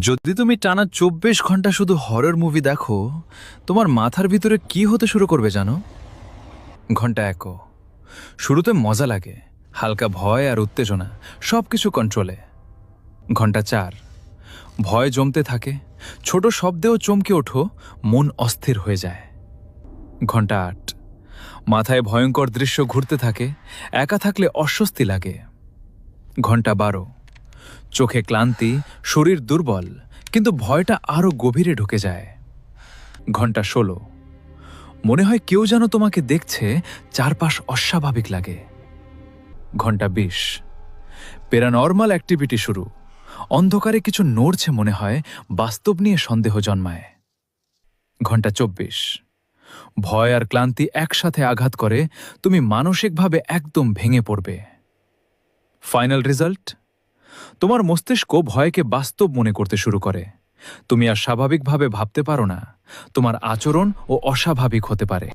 যদি তুমি টানা 24 ঘন্টা শুধু হরর মুভি দেখো, তোমার মাথার ভিতরে কি হতে শুরু করবে জানো? ঘন্টা 1, শুরুতে মজা লাগে, হালকা ভয় আর উত্তেজনা, সবকিছু কন্ট্রোলে। ঘন্টা 4, ভয় জমতে থাকে, ছোট শব্দেও চমকে ওঠো, মন অস্থির হয়ে যায়। ঘন্টা 8, মাথায় ভয়ঙ্কর দৃশ্য ঘুরতে থাকে, একা থাকলে অস্বস্তি লাগে। ঘন্টা 12, চোখে ক্লান্তি, শরীর দুর্বল, কিন্তু ভয়টা আরো গভীরে ঢুকে যায়। ঘন্টা 16, মনে হয় কেউ যেন তোমাকে দেখছে, চারপাশ অস্বাভাবিক লাগে। ঘন্টা 20, প্যারানরমাল অ্যাক্টিভিটি শুরু, অন্ধকারে কিছু নড়ছে, মনে হয় বাস্তব নিয়ে সন্দেহ জন্মায়। ঘন্টা 24, ভয় আর ক্লান্তি একসাথে আঘাত করে, তুমি মানসিকভাবে একদম ভেঙে পড়বে। ফাইনাল রেজাল্ট, তোমার মস্তিষ্ক ভয়কে বাস্তব মনে করতে শুরু করে, তুমি আর স্বাভাবিকভাবে ভাবতে পারো না, তোমার আচরণ ও অস্বাভাবিক হতে পারে।